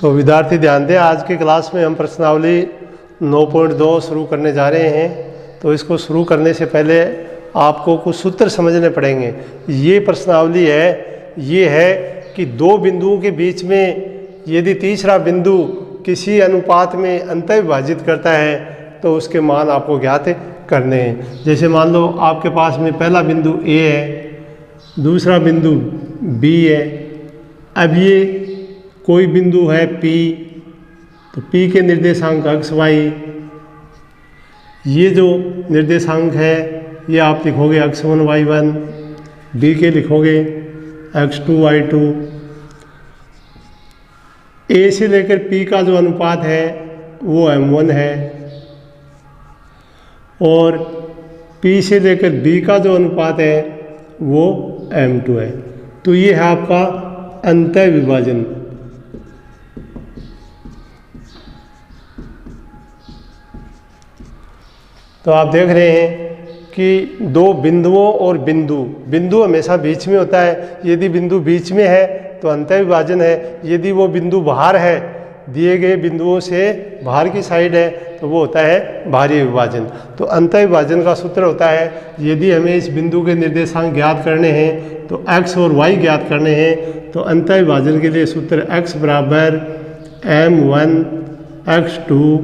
तो विद्यार्थी ध्यान दें, आज की क्लास में हम प्रश्नावली 9.2 शुरू करने जा रहे हैं। तो इसको शुरू करने से पहले आपको कुछ सूत्र समझने पड़ेंगे। ये प्रश्नावली ये है कि दो बिंदुओं के बीच में यदि तीसरा बिंदु किसी अनुपात में अंतःविभाजित करता है तो उसके मान आपको ज्ञात करने हैं। जैसे मान लो आपके पास में पहला बिंदु A है, दूसरा बिंदु B है। अब ये कोई बिंदु है P, तो P के निर्देशांक x y, ये जो निर्देशांक है ये आप लिखोगे x1 y1, B के लिखोगे x2 y2। A से लेकर P का जो अनुपात है वो m1 है और P से लेकर B का जो अनुपात है वो m2 है। तो ये है आपका अंतःविभाजन। तो आप देख रहे हैं कि दो बिंदुओं और बिंदु हमेशा बीच में होता है। यदि बिंदु बीच में है तो अंतःविभाजन है। यदि वो बिंदु बाहर है, दिए गए बिंदुओं से बाहर की साइड है, तो वो होता है बाहरी विभाजन। तो अंतःविभाजन का सूत्र होता है, यदि हमें इस बिंदु के निर्देशांक ज्ञात करने हैं तो x और y ज्ञात करने हैं, तो अंतःविभाजन के लिए सूत्र x बराबर m1 x2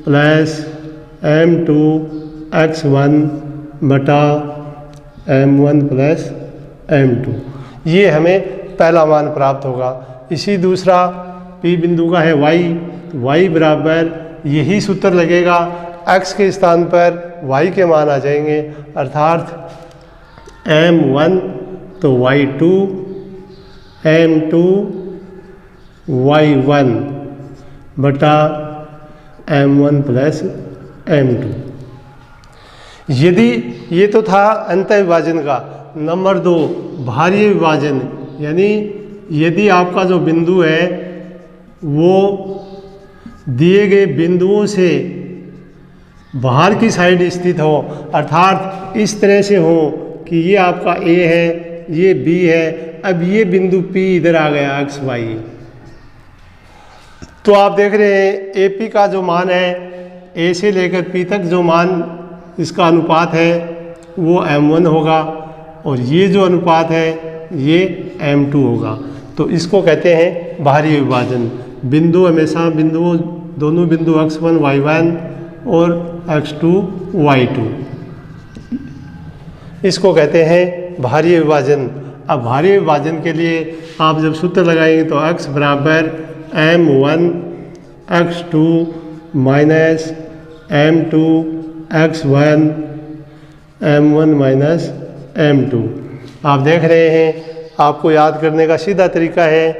plus m2 x1 बटा m1 प्लस m2। ये हमें पहला मान प्राप्त होगा। इसी दूसरा P बिंदु का है y बराबर यही सूत्र लगेगा, x के स्थान पर y के मान आ जाएंगे, अर्थात m1 तो y2 m2 y1 बटा m1 प्लस m2। यदि ये तो था अंतःविभाजन का। नंबर 2 बाहरी विभाजन, यानी यदि आपका जो बिंदु है वो दिए गए बिंदुओं से बाहर की साइड स्थित हो, अर्थात इस तरह से हो कि ये आपका A है, ये B है, अब ये बिंदु P इधर आ गया x y। तो आप देख रहे हैं AP का जो मान है, A से लेकर P तक जो मान इसका अनुपात है वो m1 होगा और ये जो अनुपात है ये m2 होगा। तो इसको कहते हैं बाहरी विभाजन। बिंदु हमेशा दोनों बिंदु x1 y1 और x2 y2, इसको कहते हैं बाहरी विभाजन। अब बाहरी विभाजन के लिए आप जब सूत्र लगाएंगे तो x बराबर m1 x2 minus m2 x1 m1 minus m2। आप देख रहे हैं, आपको याद करने का सीधा तरीका है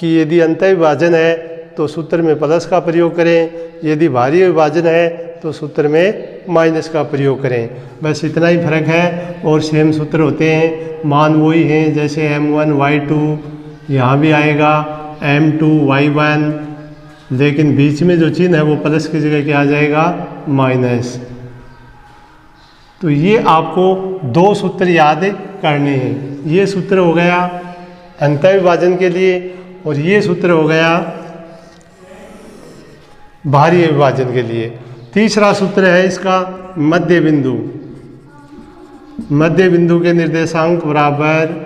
कि यदि अंतःविभाजन है तो सूत्र में प्लस का प्रयोग करें, यदि बाहरी विभाजन है तो सूत्र में माइनस का प्रयोग करें। बस इतना ही फर्क है और सेम सूत्र होते हैं, मान वही हैं। जैसे m1 y2 यहाँ भी आएगा m2 y1, लेकिन बीच में जो चिन्ह है वो प्लस की जगह क्या आ जाएगा, माइनस। तो ये आपको दो सूत्र याद करने हैं। ये सूत्र हो गया अंतःविभाजन के लिए और ये सूत्र हो गया बाहरी विभाजन के लिए। तीसरा सूत्र है इसका मध्य बिंदु। मध्य बिंदु के निर्देशांक बराबर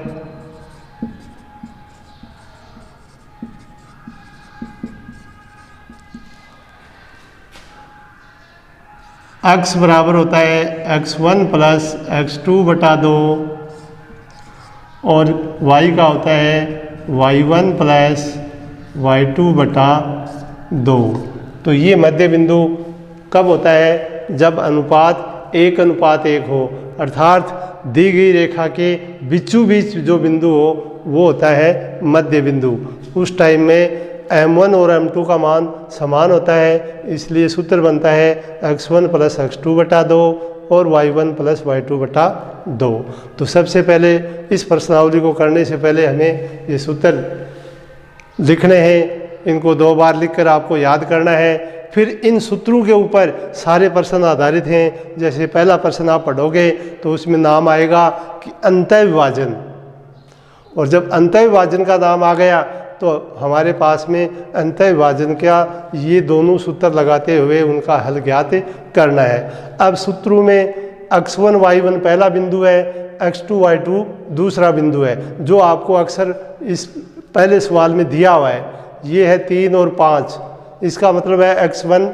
x बराबर होता है x1 प्लस x2 बटा 2 और y का होता है y1 प्लस y2 बटा 2। तो ये मध्य बिंदु कब होता है, जब अनुपात 1:1 हो, अर्थात दी गई रेखा के बीचों बीच जो बिंदु हो वो होता है मध्य बिंदु। उस टाइम में m1 और m2 का मान समान होता है, इसलिए सूत्र बनता है x1 प्लस x2 बटा 2 और y1 प्लस y2 बटा 2। तो सबसे पहले इस प्रश्नावली को करने से पहले हमें ये सूत्र लिखने हैं। इनको 2 बार लिखकर आपको याद करना है। फिर इन सूत्रों के ऊपर सारे प्रश्न आधारित हैं। जैसे पहला प्रश्न आप पढ़ोगे तो उसमें नाम आएगा कि अंतःविभाजन, और जब अंतःविभाजन का नाम आ गया तो हमारे पास में अंतः विभाजन का ये दोनों सूत्र लगाते हुए उनका हल ज्ञात करना है। अब सूत्रों में x1 y1 पहला बिंदु है, x2 y2 दूसरा बिंदु है, जो आपको अक्सर इस पहले सवाल में दिया हुआ है। ये है 3 और 5, इसका मतलब है x1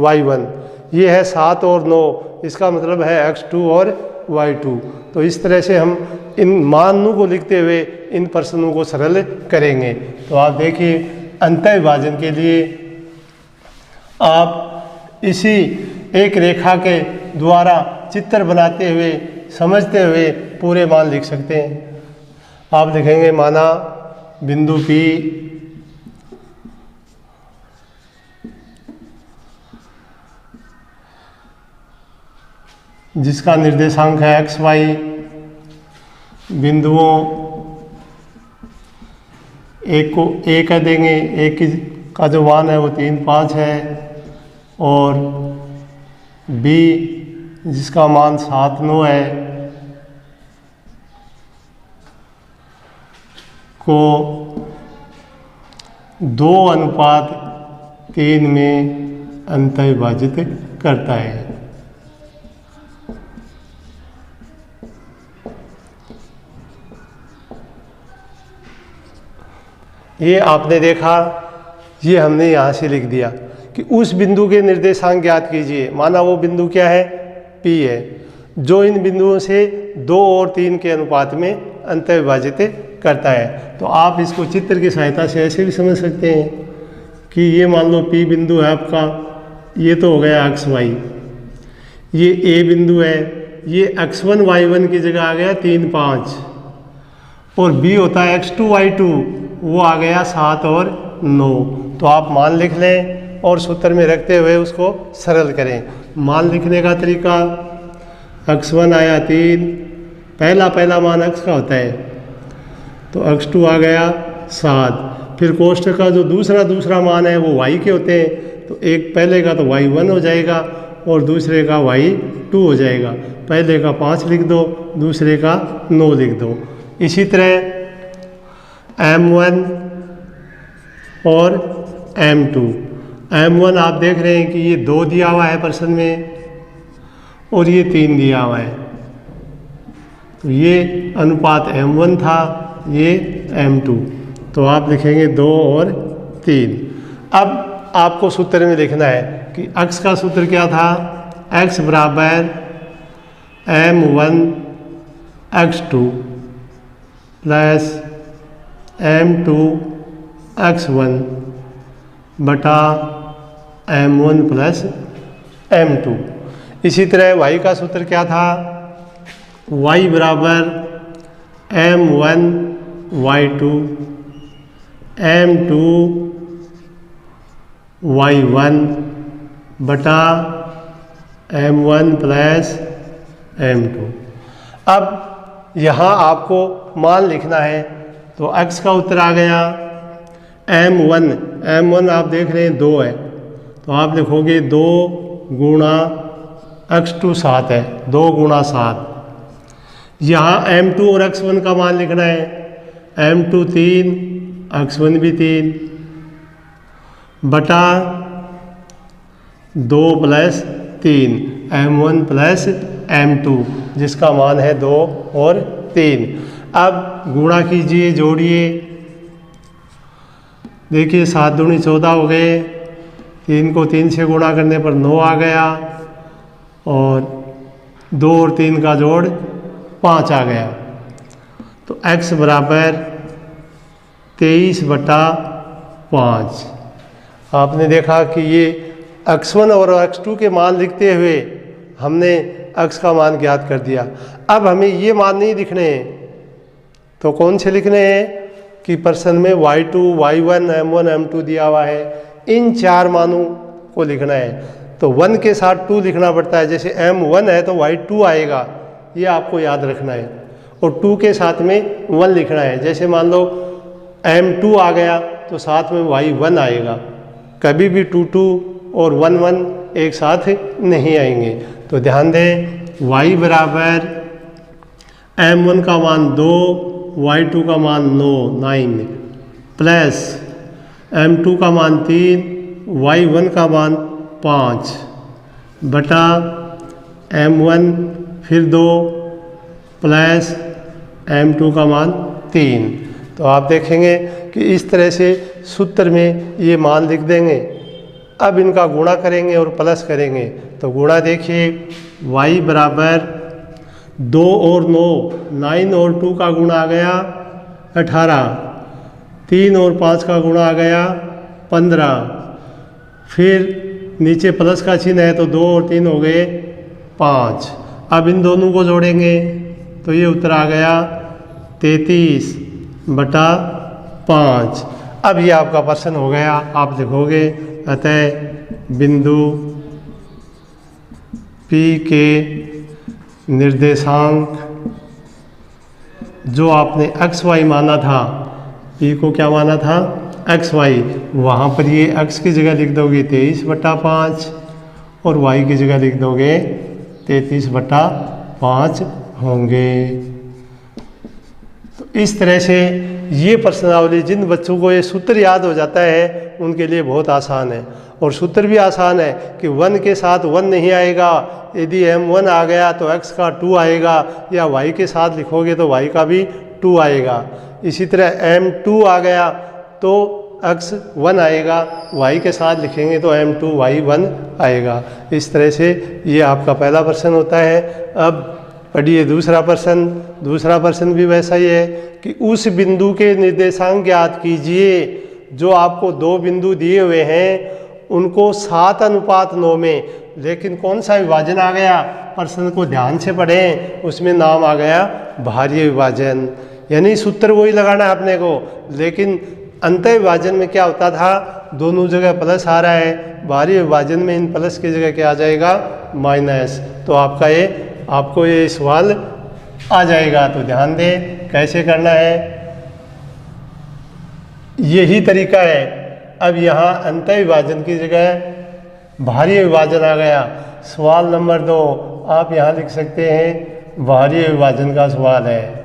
y1। ये है 7 और 9, इसका मतलब है x2 और y2। तो इस तरह से हम इन मानों को लिखते हुए इन प्रश्नों को सरल करेंगे। तो आप देखिए, अंतः विभाजन के लिए आप इसी एक रेखा के द्वारा चित्र बनाते हुए, समझते हुए पूरे मान लिख सकते हैं। आप लिखेंगे, माना बिंदु P जिसका निर्देशांक है x y, बिंदुओं एक को A कह देंगे, एक का जो मान है वो 3 5 है, और B जिसका मान 7 9 है को 2:3 में अंतः विभाजित करता है। ये आपने देखा, ये हमने यहाँ से लिख दिया कि उस बिंदु के निर्देशांक ज्ञात कीजिए। माना वो बिंदु क्या है, P है, जो इन बिंदुओं से 2 और 3 के अनुपात में अंतः विभाजित करता है। तो आप इसको चित्र की सहायता से ऐसे भी समझ सकते हैं कि ये मान लो P बिंदु है आपका, ये तो हो गया x y, ये A बिंदु है, ये x1 y1 की जगह आ गया 3 5, और B होता है x2 y2, वो आ गया 7 और 9। तो आप मान लिख लें और सूत्र में रखते हुए उसको सरल करें। मान लिखने का तरीका, x1 आया 3, पहला मान x का होता है, तो x2 आ गया 7। फिर कोष्ठक का जो दूसरा मान है वो y के होते हैं, तो एक पहले का तो y1 हो जाएगा और दूसरे का y2 हो जाएगा। पहले का 5 लिख दो, दूसरे का 9 लिख दो। इसी तरह M1 और M2। M1 आप देख रहे हैं कि ये 2 दिया हुआ है प्रश्न में, और ये 3 दिया हुआ है, तो ये अनुपात M1 था, ये M2। तो आप लिखेंगे 2 और 3। अब आपको सूत्र में लिखना है कि x का सूत्र क्या था, x बराबर M1 x2 plus M2 x1 बटा M1 प्लस M2। इसी तरह y का सूत्र क्या था, y बराबर M1 y2 M2 y1 बटा M1 प्लस M2। अब यहाँ आपको मान लिखना है, तो x का उत्तर आ गया M1 आप देख रहे हैं 2 है, तो आप लिखोगे 2 गुणा x2 7 है, 2 गुणा 7। यहाँ M2 और x1 का मान लिखना है, M2 3, x1 भी 3 बटा 2 प्लस 3 M1 प्लस M2 जिसका मान है 2 और 3। अब गुणा कीजिए, जोड़िए, देखिए 7 दूनी 14 हो गए, 3 को 3 से गुणा करने पर 9 आ गया, और 2 और 3 का जोड़ 5 आ गया। तो x बराबर 23 बटा 5। आपने देखा कि ये x1 और x2 के मान लिखते हुए हमने x का मान ज्ञात कर दिया। अब हमें ये मान नहीं लिखने हैं, तो कौन से लिखने हैं कि प्रश्न में y2, y1, m1, m2 दिया हुआ है, इन 4 मानों को लिखना है। तो 1 के साथ 2 लिखना पड़ता है, जैसे m1 है तो y2 आएगा, ये आपको याद रखना है, और 2 के साथ में 1 लिखना है। जैसे मान लो m2 आ गया तो साथ में y1 आएगा, कभी भी 2 2 और 1 1 एक साथ नहीं आएंगे। तो ध्यान दें, y बराबर m1 का मान 2, y2 का मान 9 प्लस m2 का मान 3, y1 का मान 5 बटा m1 फिर 2 प्लस m2 का मान 3। तो आप देखेंगे कि इस तरह से सूत्र में ये मान लिख देंगे। अब इनका गुणा करेंगे और प्लस करेंगे। तो गुणा देखिए, y बराबर 2 और 9 और 2 का गुणा आ गया 18, 3 और 5 का गुणा आ गया 15, फिर नीचे प्लस का चिन्ह है तो 2 और 3 हो गए 5। अब इन दोनों को जोड़ेंगे तो ये उत्तर आ गया 33 बटा 5। अब ये आपका प्रश्न हो गया। आप लिखोगे अतः बिंदु P के निर्देशांक जो आपने x y माना था, P को क्या माना था x y, वहाँ पर ये x की जगह लिख दोगे 23 बटा 5 और y की जगह लिख दोगे 33 बटा 5 होंगे। तो इस तरह से ये प्रश्नावली, जिन बच्चों को ये सूत्र याद हो जाता है उनके लिए बहुत आसान है। और सूत्र भी आसान है कि 1 के साथ 1 नहीं आएगा, यदि m1 आ गया तो x का 2 आएगा, या y के साथ लिखोगे तो y का भी 2 आएगा। इसी तरह m2 आ गया तो x 1 आएगा, y के साथ लिखेंगे तो m2 y 1 आएगा। इस तरह से ये आपका पहला प्रश्न होता है। अब पढ़िए दूसरा प्रश्न। दूसरा प्रश्न भी वैसा ही है कि उस बिंदु के निर्देशांक ज्ञात कीजिए जो आपको 2 बिंदु दिए हुए हैं, उनको 7:9 में, लेकिन कौन सा विभाजन आ गया, प्रश्न को ध्यान से पढ़ें, उसमें नाम आ गया भाज्य विभाजन। यानी सूत्र वही लगाना है अपने को, लेकिन अंत विभाजन में क्या होता था, दोनों जगह प्लस आ रहा है, भाज्य विभाजन में इन प्लस की जगह क्या आ जाएगा माइनस। तो आपको ये सवाल आ जाएगा। तो ध्यान दें कैसे करना है, यही तरीका है। अब यहाँ अंत विभाजन की जगह भाज्य विभाजन आ गया। सवाल नंबर 2 आप यहाँ लिख सकते हैं, भाज्य विभाजन का सवाल है।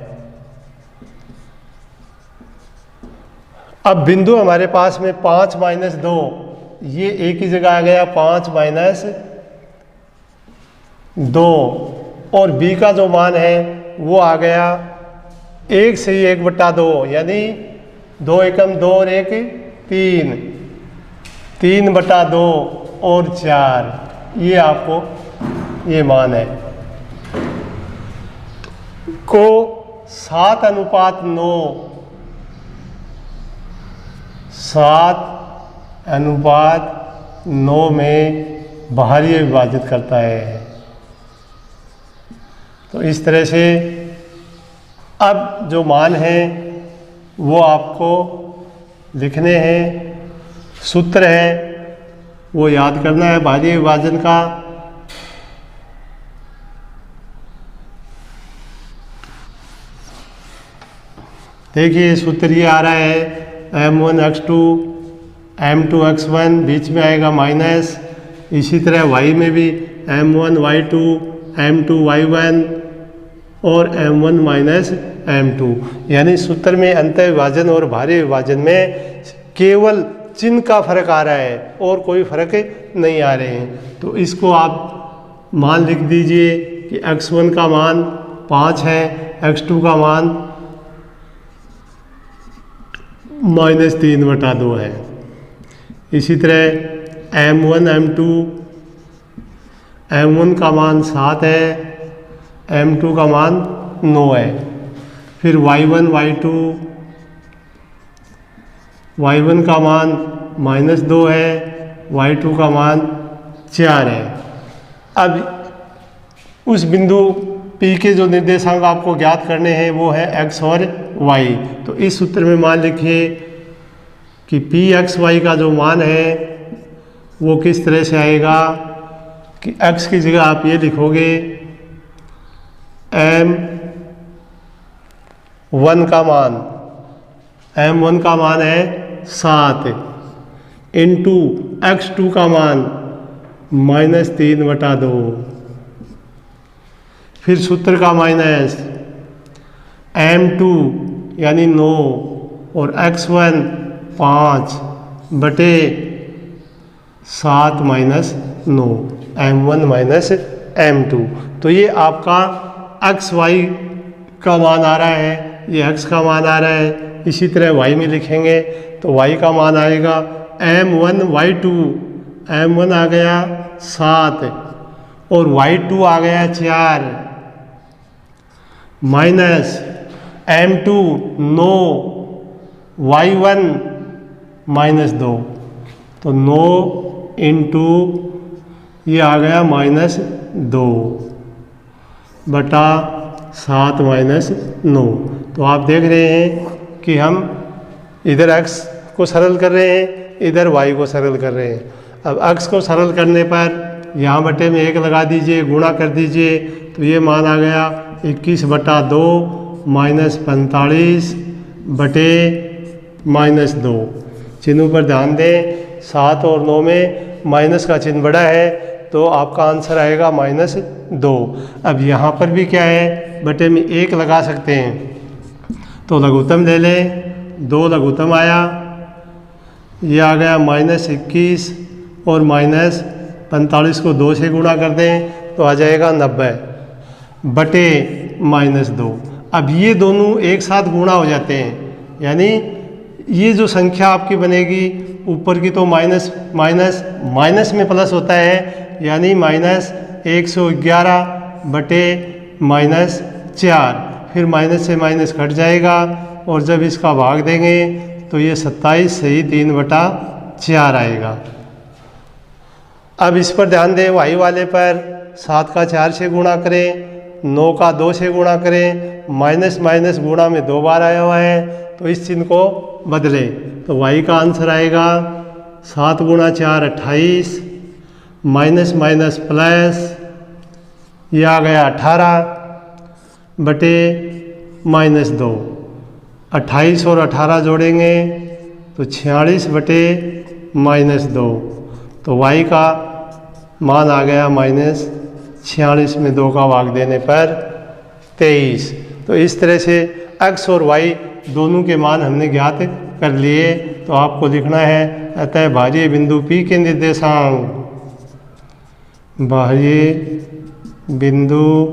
अब बिंदु हमारे पास में 5 - 2, ये एक ही जगह आ गया 5 - 2, और b का जो मान है वो आ गया 1 से 1 बटा 2, यानी 2 एकम 2 और 1 3, 3 बटा 2 और 4, ये आपको ये मान है। को 7:9 7:9 में भाज्य विभाजित करता है। तो इस तरह से अब जो मान है वो आपको लिखने हैं, सूत्र है वो याद करना है भाज्य विभाजन का। देखिए सूत्र ये आ रहा है m1 x2 m2 x1, बीच में आएगा माइनस। इसी तरह y में भी m1 y2 m2 y1 और m1 माइनस m2। यानी सूत्र में अंत विभाजन और भाज्य विभाजन में केवल चिन्ह का फर्क आ रहा है और कोई फर्क नहीं आ रहे हैं। तो इसको आप मान लिख दीजिए कि x1 का मान 5 है, x2 का मान -3 बटा 2 है। इसी तरह m1 m2, m1 का मान 7 है, m2 का मान 9 है। फिर y1 y2, y1 का मान -2 है, y2 का मान 4 है। अब उस बिंदु P के जो निर्देशांक आपको ज्ञात करने हैं वो है x और y। तो इस सूत्र में मान लिखिए कि Pxy का जो मान है वो किस तरह से आएगा कि x की जगह आप ये लिखोगे m1 का मान है 7 इंटू x2 का मान -3 बटा 2, फिर सूत्र का माइनस m2 यानी 9 और x1 5/7-9 m1 माइनस m2। तो ये आपका एक्स वाई का मान आ रहा है, ये एक्स का मान आ रहा है। इसी तरह वाई में लिखेंगे तो वाई का मान आएगा m1y2, m1 आ गया 7 और y2 आ गया 4 माइनस m2 9, y1 -2। तो 9 इंटू ये आ गया -2 बटा 7-9। तो आप देख रहे हैं कि हम इधर x को सरल कर रहे हैं, इधर y को सरल कर रहे हैं। अब x को सरल करने पर यहाँ बटे में 1 लगा दीजिए, गुणा कर दीजिए, तो ये मान आ गया 21/2 -45 बटे -2। चिन्हों पर ध्यान दें, 7 और 9 में माइनस का चिन्ह बड़ा है, तो आपका आंसर आएगा -2। अब यहाँ पर भी क्या है, बटे में 1 लगा सकते हैं, तो लघुत्तम ले लें। 2 लघुत्तम आया, ये आ गया -21 और -45 को 2 से गुणा कर दें तो आ जाएगा 90 बटे -2। अब ये दोनों एक साथ गुणा हो जाते हैं, यानी ये जो संख्या आपकी बनेगी ऊपर की तो माइनस माइनस माइनस में प्लस होता है, यानी -111 बटे -4। फिर माइनस से माइनस घट जाएगा और जब इसका भाग देंगे तो ये 27 से ही 3/4 आएगा। अब इस पर ध्यान दें, वाई वाले पर 7 का 4 से गुणा करें, 9 का 2 से गुणा करें, माइनस माइनस गुणा में 2 बार आया हुआ है, तो इस चिन्ह को बदलें। तो वाई का आंसर आएगा 7 × 4 28 माइनस माइनस प्लस, ये आ गया 18 बटे -2। 28 और 18 जोड़ेंगे तो 46 बटे -2। तो y का मान आ गया -46 में 2 का भाग देने पर 23। तो इस तरह से x और y दोनों के मान हमने ज्ञात कर लिए। तो आपको लिखना है, अतः बाह्य बिंदु P के निर्देशांक, बाह्य बिंदु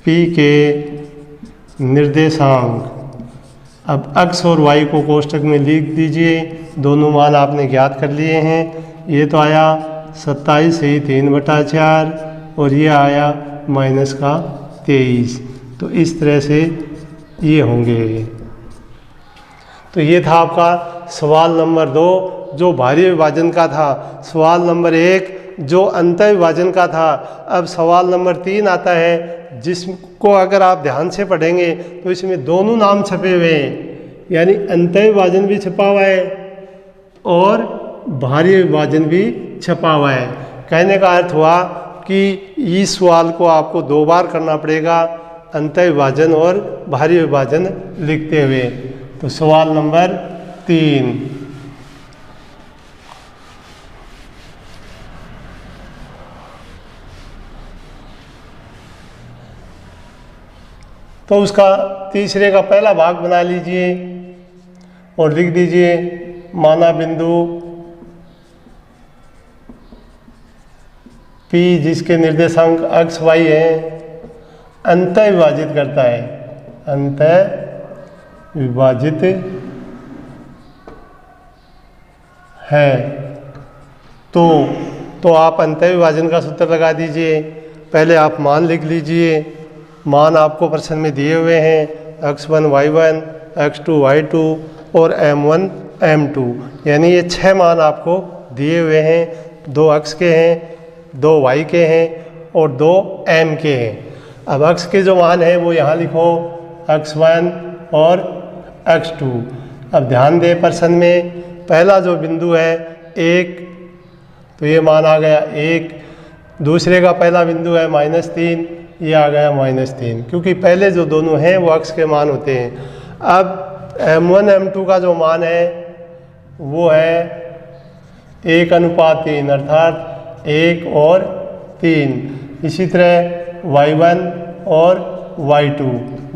P के निर्देशांक। अब x और y को कोष्ठक में लिख दीजिए, दोनों मान आपने ज्ञात कर लिए हैं। ये तो आया 27 से ही 3/4 और ये आया -23। तो इस तरह से ये होंगे। तो ये था आपका सवाल नंबर 2 जो भाज्य विभाजन का था। सवाल नंबर 1 जो अंतः विभाजन का था। अब सवाल नंबर 3 आता है, जिसको अगर आप ध्यान से पढ़ेंगे तो इसमें दोनों नाम छपे हुए हैं, यानी अंतः विभाजन भी छपा हुआ है और भाज्य विभाजन भी छपा हुआ है। कहने का अर्थ हुआ कि इस सवाल को आपको 2 बार करना पड़ेगा, अंतः विभाजन और भाज्य विभाजन लिखते हुए। तो सवाल नंबर 3, तो उसका तीसरे का पहला भाग बना लीजिए और लिख दीजिए, माना बिंदु P जिसके निर्देशांक x y है अंतः विभाजित करता है, अंतः विभाजित है। तो आप अंतः विभाजन का सूत्र लगा दीजिए। पहले आप मान लिख लीजिए, मान आपको प्रश्न में दिए हुए हैं, x1 y1, x2 y2 और m1 m2, यानी ये 6 मान आपको दिए हुए हैं। 2 x के हैं, 2 y के हैं और 2 m के हैं। अब x के जो मान हैं वो यहाँ लिखो, x1 और x2। अब ध्यान दें, प्रश्न में पहला जो बिंदु है 1, तो ये मान आ गया 1। दूसरे का पहला बिंदु है -3, ये आ गया -3, क्योंकि पहले जो दोनों हैं वो x के मान होते हैं। अब m1 m2 का जो मान है वो है 1:3, अर्थात 1 और 3। इसी तरह y1 और y2,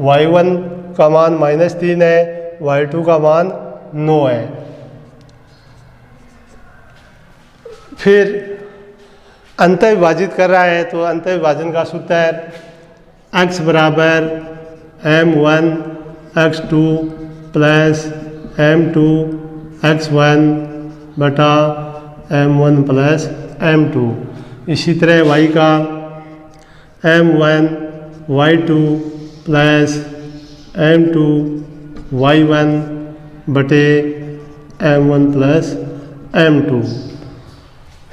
y1 का मान -3 है, y2 का मान 9 है। फिर अंत विभाजित कर रहा है तो अंत विभाजन का सूत्र है x बराबर m1 x2 plus m2 x1 बटा m1 प्लस m2। इसी तरह y का m1 y2 plus m2 y1 बटे m1 प्लस m2।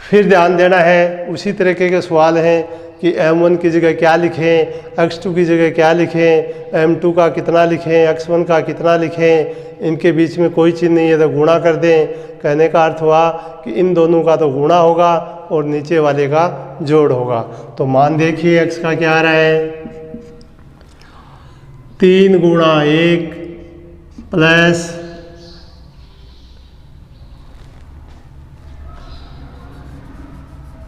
फिर ध्यान देना है उसी तरीके के सवाल हैं कि m1 की जगह क्या लिखें, x2 की जगह क्या लिखें, m2 का कितना लिखें, x1 का कितना लिखें। इनके बीच में कोई चीज़ नहीं है तो गुणा कर दें। कहने का अर्थ हुआ कि इन दोनों का तो गुणा होगा और नीचे वाले का जोड़ होगा। तो मान देखिए x का क्या आ रहा है, 3 गुणा 1 प्लस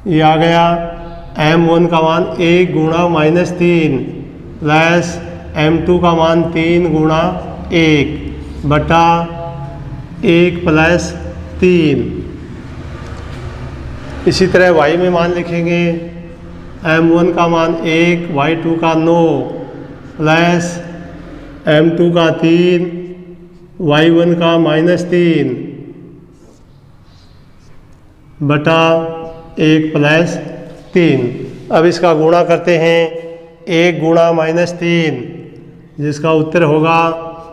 ये आ गया m1 का मान 1 गुणा -3 प्लस m2 का मान 3 गुणा 1 बटा 1 प्लस 3। इसी तरह y में मान लिखेंगे m1 का मान 1 y2 का 9 प्लस m2 का 3 y1 का -3 बटा 1 प्लस 3। अब इसका गुणा करते हैं 1 गुणा -3 जिसका उत्तर होगा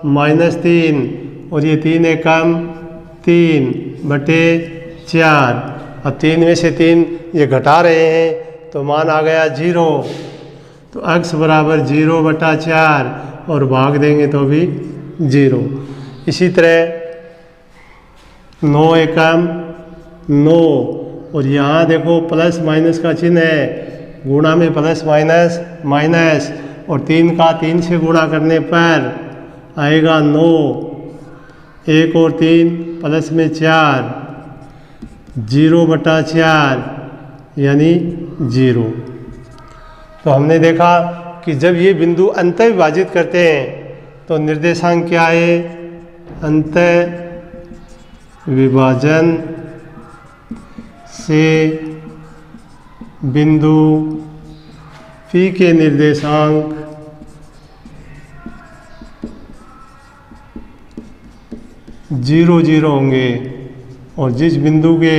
-3 और ये 3 एकम 3 बटे 4। अब 3 में से 3 ये घटा रहे हैं तो मान आ गया 0। तो x बराबर 0 बटा 4 और भाग देंगे तो भी 0। इसी तरह 9 एकम 9 और यहाँ देखो प्लस माइनस का चिन्ह है, गुणा में प्लस माइनस माइनस और 3 का 3 से गुणा करने पर आएगा 9, 1 और 3 प्लस में 4, 0 बटा 4 यानी 0। तो हमने देखा कि जब ये बिंदु अंत विभाजित करते हैं तो निर्देशांक क्या है, अंत विभाजन से बिंदु P के निर्देशांक जीरो जीरो होंगे और जिस बिंदु के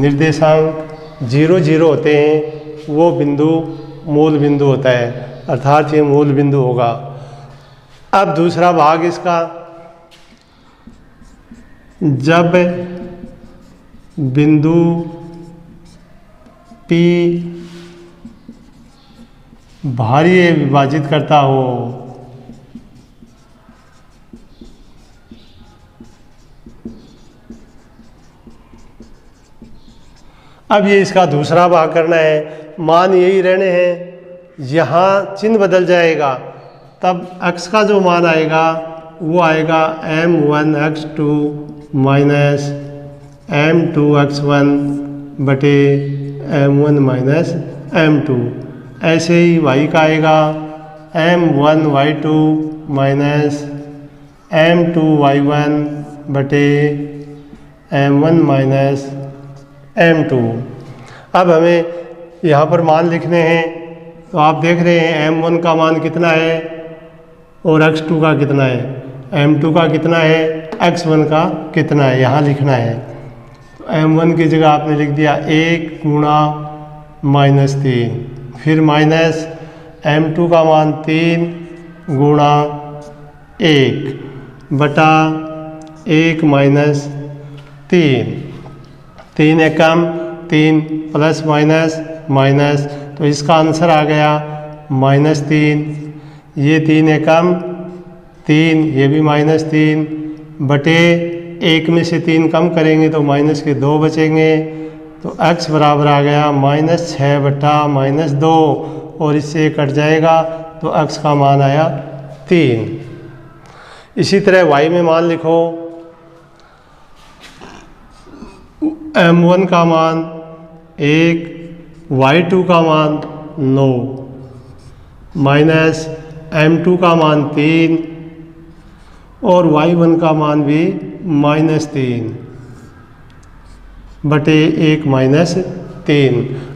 निर्देशांक 0 0 होते हैं वो बिंदु मूल बिंदु होता है, अर्थात ये मूल बिंदु होगा। अब दूसरा भाग इसका, जब बिंदु P बाह्य विभाजित करता हो अब ये इसका दूसरा भाग करना है। मान यही रहने हैं, यहाँ चिन्ह बदल जाएगा तब x का जो मान आएगा वो आएगा m1 x2 minus m2 x1 बटे m1 माइनस m2। ऐसे ही y का आएगा m1 y2 minus m2 y1 बटे m1 माइनस m2। अब हमें यहाँ पर मान लिखने हैं तो आप देख रहे हैं m1 का मान कितना है और x2 का कितना है, m2 का कितना है, x1 का कितना है, यहाँ लिखना है। तो m1 की जगह आपने लिख दिया 1 गुणा -3, फिर माइनस m2 का मान 3 गुणा 1 बटा 1 माइनस 3, 3 एकम 3 प्लस माइनस माइनस, तो इसका आंसर आ गया -3। ये 3 एकम 3, ये भी -3 बटे 1 में से 3 कम करेंगे तो माइनस के 2 बचेंगे। तो x बराबर आ गया -6 बटा -2 और इससे कट जाएगा तो x का मान आया 3। इसी तरह y में मान लिखो, m1 का मान 1, y2 का मान 9 माइनस m2 का मान 3 और y1 का मान भी -3 बटे 1 -3।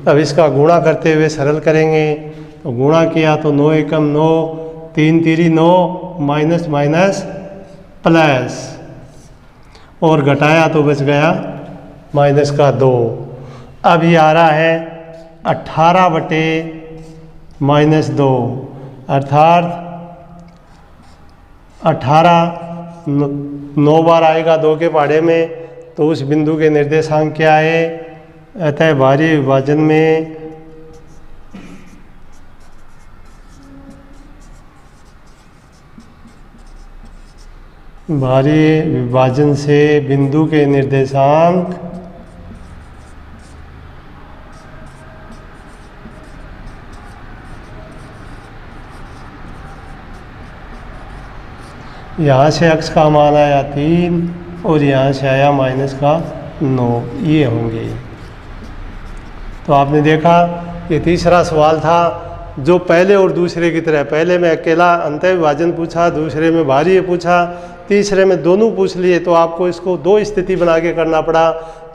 अब इसका गुणा करते हुए सरल करेंगे, तो गुणा किया तो 9 एकम 9, 3 तिरी 9, माइनस माइनस प्लस, और घटाया तो बच गया -2। अब ये आ रहा है 18 बटे -2, अर्थात 18 9 बार आएगा 2 के पहाड़े में, तो उस बिंदु के निर्देशांक क्या है। अतः बाहरी विभाजन में से बिंदु के निर्देशांक यहाँ से x का मान आया 3 और यहाँ से आया -9, ये होंगे। तो आपने देखा ये तीसरा सवाल था जो पहले और दूसरे की तरह, पहले में अकेला अंतः विभाजन पूछा, दूसरे में बाहरी पूछा, तीसरे में दोनों पूछ लिए। तो आपको इसको दो स्थिति बना के करना पड़ा,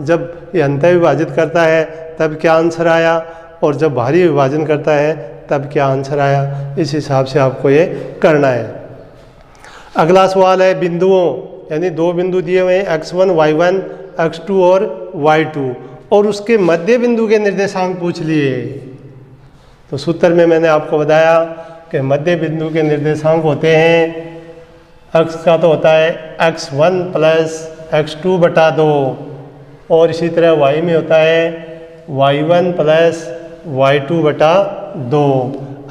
जब ये अंतः विभाजित करता है तब क्या आंसर आया, और जब बाहरी विभाजन करता है तब क्या आंसर आया। इस हिसाब से आपको ये करना है। अगला सवाल है बिंदुओं, यानी दो बिंदु दिए हुए हैं x1 y1 x2 और y2, और उसके मध्य बिंदु के निर्देशांक पूछ लिए। तो सूत्र में मैंने आपको बताया कि मध्य बिंदु के निर्देशांक होते हैं, x का तो होता है x1 प्लस x2 बटा 2, और इसी तरह y में होता है y1 प्लस y2 बटा 2।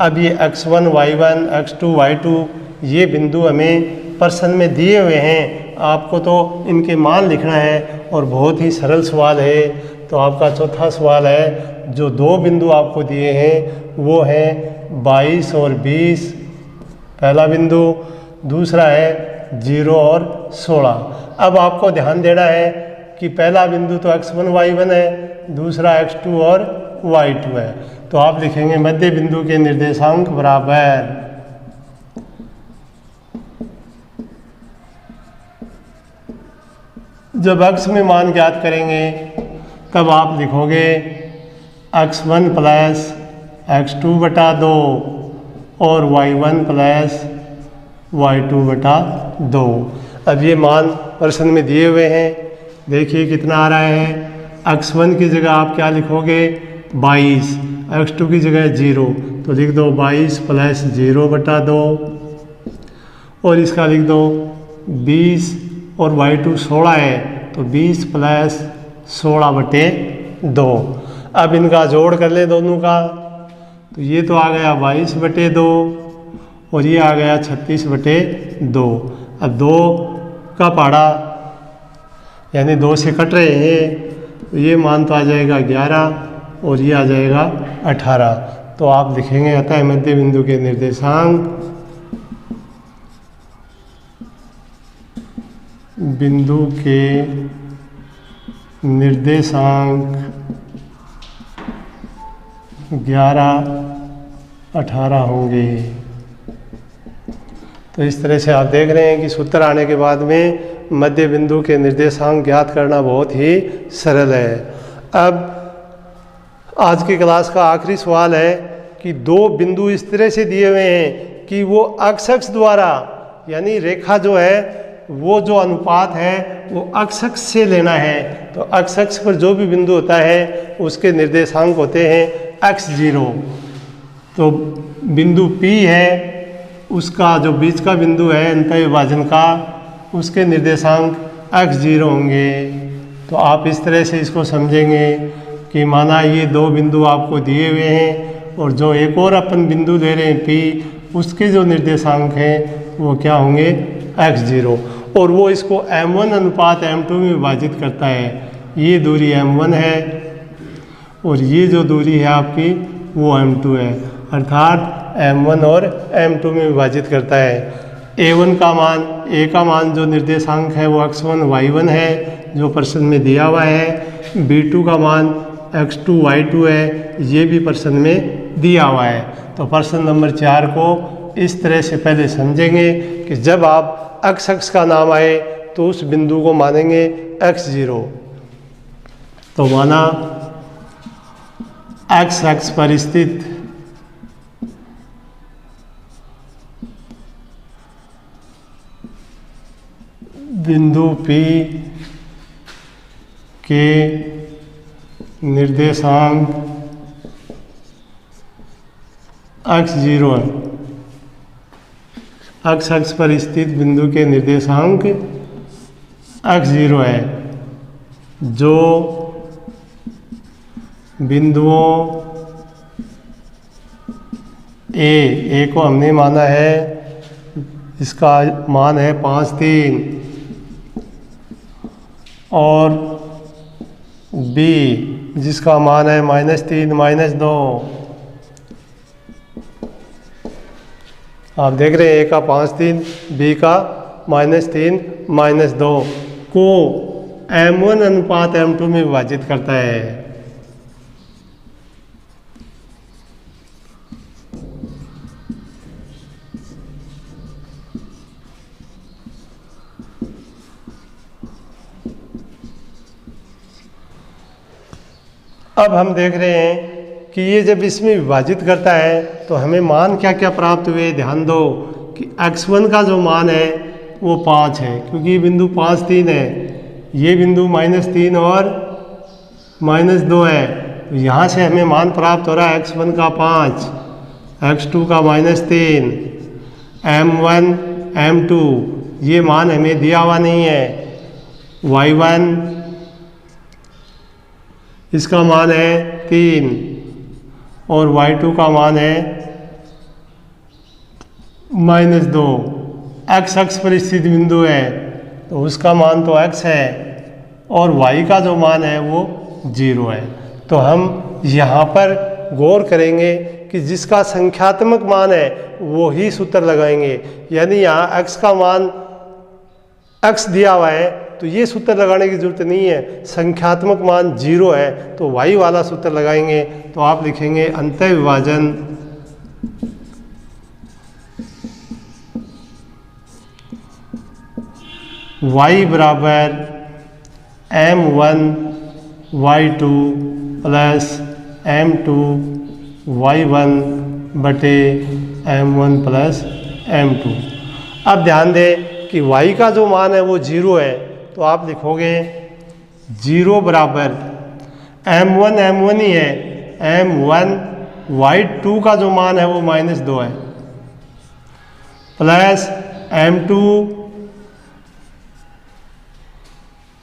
अब ये x1 y1 x2 y2 ये बिंदु हमें प्रश्न में दिए हुए हैं, आपको तो इनके मान लिखना है, और बहुत ही सरल सवाल है। तो आपका चौथा सवाल है, जो दो बिंदु आपको दिए हैं वो हैं 22 और 20, पहला बिंदु, दूसरा है 0 और 16। अब आपको ध्यान देना है कि पहला बिंदु तो x1 y1 है, दूसरा x2 और y2 है। तो आप लिखेंगे मध्य बिंदु के निर्देशांक बराबर जब x में मान ज्ञात करेंगे तब आप लिखोगे x1 प्लस x2 बटा 2 और y1 प्लस y2 बटा 2। अब ये मान प्रश्न में दिए हुए हैं, देखिए कितना आ रहा है। x1 की जगह आप क्या लिखोगे 22, x2 की जगह 0, तो लिख दो 22 प्लस 0 बटा 2, और इसका लिख दो 20, और y2 16 है तो 20 प्लस 16 बटे 2। अब इनका जोड़ कर ले दोनों का, तो ये तो आ गया 22 बटे 2 और ये आ गया 36 बटे 2। अब 2 का पहाड़ा यानी 2 से कट रहे हैं, तो ये मान तो आ जाएगा 11 और ये आ जाएगा 18। तो आप लिखेंगे अतः मध्य बिंदु के निर्देशांक बिंदु के निर्देशांक 11, 18 होंगे। तो इस तरह से आप देख रहे हैं कि सूत्र आने के बाद में मध्य बिंदु के निर्देशांक ज्ञात करना बहुत ही सरल है। अब आज की क्लास का आखिरी सवाल है कि दो बिंदु इस तरह से दिए हुए हैं कि वो अक्ष द्वारा, यानी रेखा जो है वो जो अनुपात है वो अक्ष से लेना है। तो अक्ष पर जो भी बिंदु होता है उसके निर्देशांक होते हैं x0। तो बिंदु P है, उसका जो बीच का बिंदु है अंतः विभाजन का, उसके निर्देशांक x0 होंगे। तो आप इस तरह से इसको समझेंगे कि माना ये दो बिंदु आपको दिए हुए हैं और जो एक और अपन बिंदु दे रहे हैं P, उसके जो निर्देशांक हैं वो क्या होंगे x0, और वो इसको m1 अनुपात m2 में विभाजित करता है। ये दूरी m1 है और ये जो दूरी है आपकी वो m2 है, अर्थात m1 और m2 में विभाजित करता है। a1 का मान, a का मान जो निर्देशांक है वो x1 y1 है जो प्रश्न में दिया हुआ है। b2 का मान x2 y2 है, ये भी प्रश्न में दिया हुआ है। तो प्रश्न नंबर 4 को इस तरह से पहले समझेंगे कि जब आप x का नाम आए तो उस बिंदु को मानेंगे x0। तो माना x पर स्थित बिंदु P के निर्देशांक x0 है। x पर स्थित बिंदु के निर्देशांक x0 है, जो बिंदुओं A को हमने माना है, इसका मान है 5, 3, और B जिसका मान है -3, -2। आप देख रहे हैं A का 5, 3, B का -3, -2 को M1 अनुपात M2 में विभाजित करता है। अब हम देख रहे हैं कि ये जब इसमें विभाजित करता है तो हमें मान क्या क्या प्राप्त हुए। ध्यान दो कि x1 का जो मान है वो 5 है, क्योंकि ये बिंदु 5, 3 है, ये बिंदु -3 और -2 है। तो यहाँ से हमें मान प्राप्त हो रहा है x1 का 5, x2 का -3, m1, m2 ये मान हमें दिया हुआ नहीं है। y1 इसका मान है 3 और y2 का मान है -2। x पर स्थित बिंदु है तो उसका मान तो x है और y का जो मान है वो 0 है। तो हम यहाँ पर गौर करेंगे कि जिसका संख्यात्मक मान है वो ही सूत्र लगाएंगे। यानी यहाँ x का मान x दिया हुआ है तो ये सूत्र लगाने की जरूरत नहीं है, संख्यात्मक मान 0 है तो y वाला सूत्र लगाएंगे। तो आप लिखेंगे अंतः विभाजन y बराबर m1 y2 plus m2 y1 बटे m1 प्लस m2। अब ध्यान दें कि y का जो मान है वो 0 है, तो आप लिखोगे 0 बराबर m1 ही है, m1 y2 का जो मान है वो -2 है, प्लस m2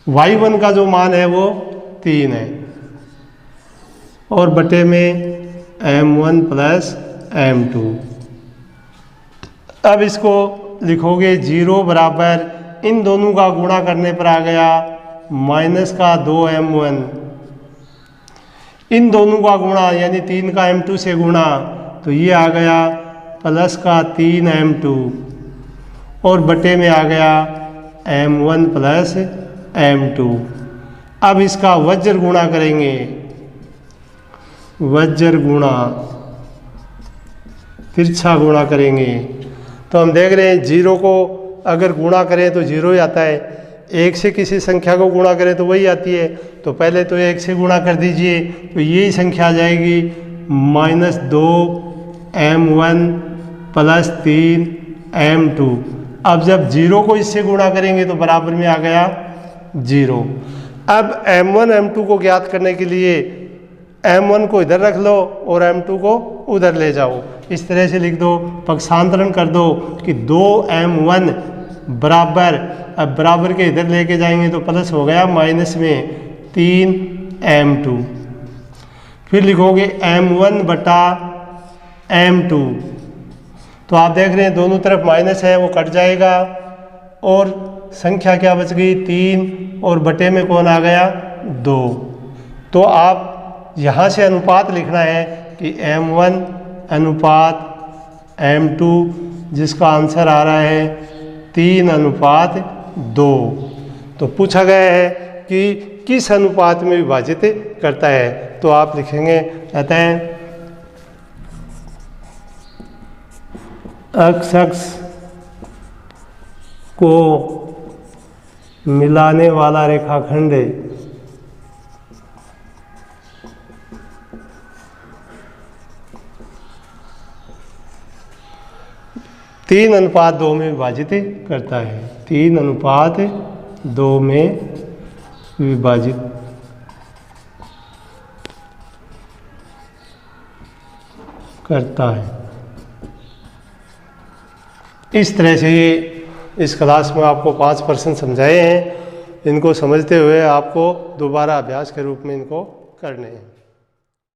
y1 का जो मान है वो 3 है, और बटे में m1 प्लस m2। अब इसको लिखोगे 0 बराबर इन दोनों का गुणा करने पर आ गया -2m1, इन दोनों का गुणा यानी 3 का m2 से गुणा तो ये आ गया +3m2 और बटे में आ गया m1 प्लस m2। अब इसका वज्र गुणा करेंगे, वज्र गुणा तिरछा गुणा करेंगे। तो हम देख रहे हैं 0 को अगर गुणा करें तो 0 ही आता है, 1 से किसी संख्या को गुणा करें तो वही आती है। तो पहले तो 1 से गुणा कर दीजिए तो यही संख्या आ जाएगी -2m1 प्लस 3m2। अब जब 0 को इससे गुणा करेंगे तो बराबर में आ गया 0। अब m1 m2 को ज्ञात करने के लिए m1 को इधर रख लो और m2 को उधर ले जाओ, इस तरह से लिख दो, पक्षांतरण कर दो कि 2m1 बराबर, अब बराबर के इधर लेके जाएंगे तो प्लस हो गया माइनस में 3m2। फिर लिखोगे m1 बटा m2, तो आप देख रहे हैं दोनों तरफ माइनस है वो कट जाएगा और संख्या क्या बच गई 3 और बटे में कौन आ गया 2। तो आप यहाँ से अनुपात लिखना है कि m1 अनुपात m2 जिसका आंसर आ रहा है 3:2। तो पूछा गया है कि किस अनुपात में विभाजित करता है, तो आप लिखेंगे कहते हैं अक्ष को मिलाने वाला रेखाखंड 3:2 में विभाजित करता है। 3:2 में विभाजित करता है। इस तरह से इस क्लास में आपको 5 प्रश्न समझाए हैं। इनको समझते हुए आपको दोबारा अभ्यास के रूप में इनको करने हैं।